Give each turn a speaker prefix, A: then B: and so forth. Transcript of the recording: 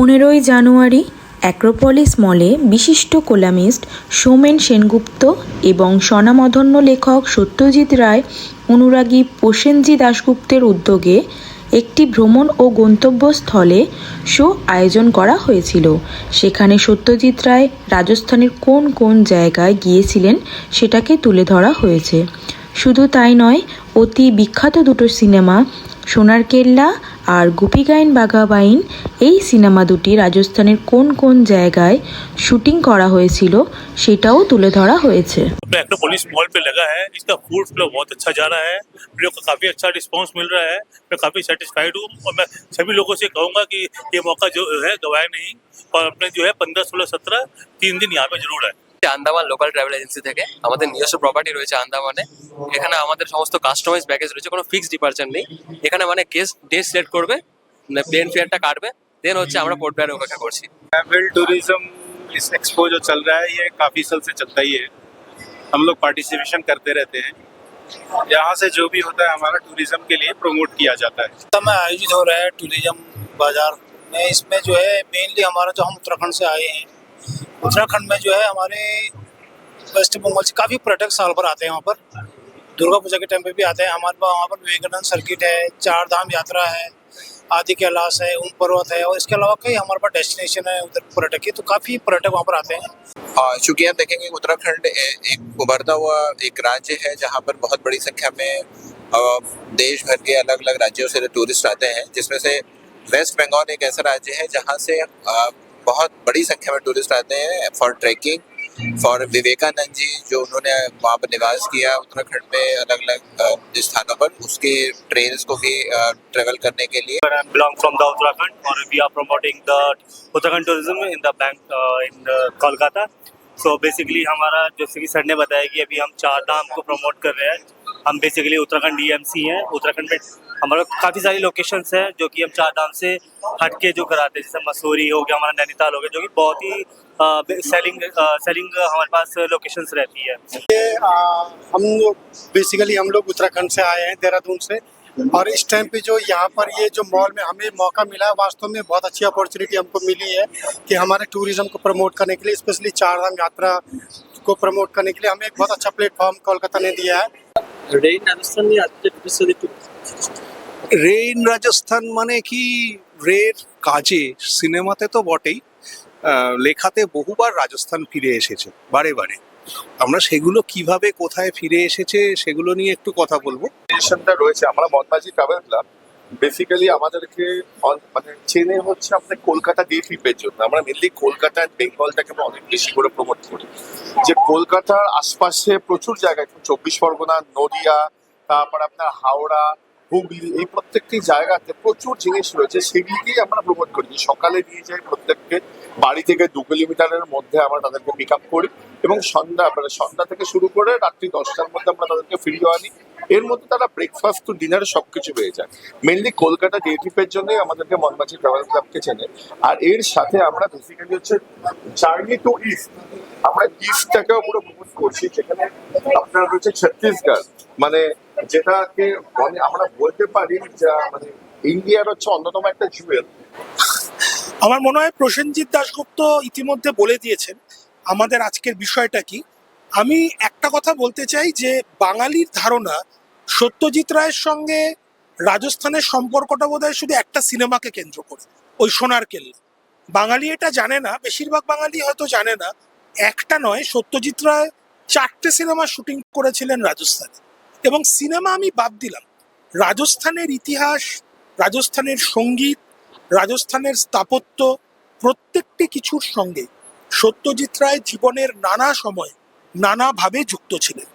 A: 15ই জানুয়ারি Acropolis মলে বিশিষ্ট columnist Soumen Sengupta এবং স্বনামধন্য লেখক সত্যজিৎ রায় অনুরাগী প্রসেনজিৎ দাশগুপ্তের উদ্যোগে একটি ভ্রমণ ও গন্তব্যস্থলে শো আয়োজন করা হয়েছিল। সেখানে সত্যজিৎ রায় রাজস্থানের কোন কোন জায়গায় গিয়েছিলেন সেটাকে তুলে ধরা হয়েছে। শুধু তাই নয়, অতি বিখ্যাত দুটো সিনেমা সোনার কেল্লা আর গুপিগাইন বাঘাবাইন এই সিনেমা দুটি রাজস্থানের কোন কোন জায়গায় শুটিং করা হয়েছিল সেটাও তুলে ধরা হয়েছে।
B: एक्रोपोलिस मॉल पे लगा है। इसका फूड फ्लो बहुत अच्छा जा रहा है। लोग को काफ़ी अच्छा रिस्पांस मिल रहा है। मैं काफ़ी सेटिस्फाइड हूँ और मैं सभी लोगों से कहूँगा कि ये मौका जो है गवाए नहीं और अपने जो है 15, 16, 17 3 दिन यहाँ पे जरूर है।
C: আন্দামান লোকাল ট্রাভেল এজেন্সি থেকে আমাদের নিজস্ব প্রপার্টি রয়েছে আন্দামানে। এখানে আমাদের সমস্ত কাস্টমাইজ প্যাকেজ রয়েছে, কোনো ফিক্সড ডিপার্চার নেই। এখানে মানে গেস্ট ডে সিলেক্ট করবে, প্লেন ফেয়ারটা কাটবে, দেন হচ্ছে আমরা পোর্ট ব্লেয়ারে অপেক্ষা করছি।
D: ट्रैवल टूरिज्म इस एक्सपो जो चल रहा है ये काफ़ी साल से चलता ही है। हम लोग पार्टिसिपेशन करते रहते हैं। यहाँ से जो भी होता है हमारा टूरिज्म के लिए प्रमोट किया जाता है।
E: समय आयोजित हो रहा है टूरिज्म बाजार में। इसमें जो है मेनली हमारा जो हम उत्तराखंड से आए हैं, उत्तराखंड में जो है हमारे वेस्ट बंगाल से काफ़ी पर्यटक साल भर आते हैं। वहाँ पर दुर्गा पूजा के टाइम पे भी आते हैं। हमारे पास वहाँ पर विवेकानंद सर्किट है, चार धाम यात्रा है, आदि कैलाश है, ऊम पर्वत है और इसके अलावा कई हमारे पास डेस्टिनेशन है उधर पर्यटक की, तो काफ़ी पर्यटक वहाँ पर आते हैं।
F: चूंकि आप देखेंगे उत्तराखंड एक उभरता हुआ एक राज्य है जहाँ पर बहुत बड़ी संख्या में देश भर के अलग अलग राज्यों से टूरिस्ट आते हैं, जिसमें से वेस्ट बंगाल एक ऐसा राज्य है जहाँ से बहुत बड़ी संख्या में टूरिस्ट आते हैं for trekking, for Vivekananda ji जो उन्होंने वहाँ पर निवास किया उत्तराखंड में अलग अलग स्थानों पर, उसके ट्रेल्स को भी ट्रेवल करने के लिए।
B: I belong from the Uttarakhand और we are promoting the Uttarakhand tourism in the bank in Kolkata. So basically हमारा जैसे कि सर ने बताया कि अभी हम चार धाम को प्रमोट कर रहे हैं। हम बेसिकली उत्तराखंड डीएमसी हैं। उत्तराखंड में हमारा काफ़ी सारी लोकेशंस हैं जो कि हम चार धाम से हटके जो कराते हैं, जैसे मसूरी हो गया, हमारा नैनीताल हो गया, जो कि बहुत ही सेलिंग हमारे पास लोकेशंस रहती है।
E: हम लोग बेसिकली हम लोग उत्तराखंड से आए हैं, देहरादून से, और इस टाइम पे जो यहाँ पर ये जो मॉल में हमें मौका मिला है, वास्तव में बहुत अच्छी अपॉर्चुनिटी हमको मिली है कि हमारे टूरिज्म को प्रमोट करने के लिए, स्पेशली चार धाम यात्रा को प्रमोट करने के लिए हमें एक बहुत अच्छा प्लेटफॉर्म कोलकाता ने दिया है।
G: রেইন রাজস্থান মানে কি, রের কাজে সিনেমাতে তো বটেই, লেখাতে বহুবার রাজস্থান ফিরে এসেছে বারে বারে। আমরা সেগুলো কিভাবে কোথায় ফিরে এসেছে সেগুলো নিয়ে একটু কথা বলবো।
D: স্টেশনটা রয়েছে আমরা মদবাজি ট্রাভেল ক্লাব, বেসিক্যালি আমাদেরকে মানে চেনে হচ্ছে আপনার কলকাতা ডে ট্রিপের জন্য। আমরা মেনলি কলকাতা আর বেঙ্গলটাকে আমরা অনেক বেশি করে প্রমোট করি, যে কলকাতার আশপাশে প্রচুর জায়গায় 24 পরগনা, নদিয়া, তারপর আপনার হাওড়া, হুগলি, এই প্রত্যেকটি জায়গাতে প্রচুর জিনিস রয়েছে, সেগুলিকেই আমরা প্রমোট করি। সকালে নিয়ে যাই প্রত্যেককে, বাড়ি থেকে 2 কিলোমিটারের মধ্যে আমরা তাদেরকে পিক আপ করি এবং সন্ধ্যা থেকে শুরু করে রাত্রি 10টার মধ্যে আমরা তাদেরকে ফিরিয়ে আনি। এর মধ্যে তারা ব্রেকফাস্ট টু ডিনার সবকিছু পেয়ে যায়। মেনলি কলকাতা ডে ট্রিপের জন্যই আমাদেরকে মনবাজি ট্রাভেল ক্লাবকে চেনে। আর এর সাথে আমরা বেসিক্যালি হচ্ছে জার্নি টু ইস্ট, আমরা ইস্টটাকেও পুরো প্রমোট করছি, যেখানে আপনার রয়েছে ছত্তিশগড়, মানে যেটাকে আমরা বলতে পারি যা মানে ইন্ডিয়ার হচ্ছে অন্যতম একটা জুয়েল।
H: আমার মনে হয় প্রসেনজিৎ দাশগুপ্ত ইতিমধ্যে বলে দিয়েছেন আমাদের আজকের বিষয়টা কি। আমি একটা কথা বলতে চাই যে বাঙালির ধারণা সত্যজিৎ রায়ের সঙ্গে রাজস্থানের সম্পর্কটা বোধহয় শুধু একটা সিনেমাকে কেন্দ্র করে, ওই সোনার কেল্লা। বাঙালি এটা জানে না, বেশিরভাগ বাঙালি হয়তো জানে না, একটা নয়, সত্যজিৎ রায় 4টে সিনেমা শুটিং করেছিলেন রাজস্থানে। এবং সিনেমা আমি বাদ দিলাম, রাজস্থানের ইতিহাস, রাজস্থানের সঙ্গীত, রাজস্থানের স্থাপত্য, প্রত্যেকটি কিছুর সঙ্গে সত্যজিৎ রায় জীবনের নানা সময় নানাভাবে যুক্ত ছিলেন।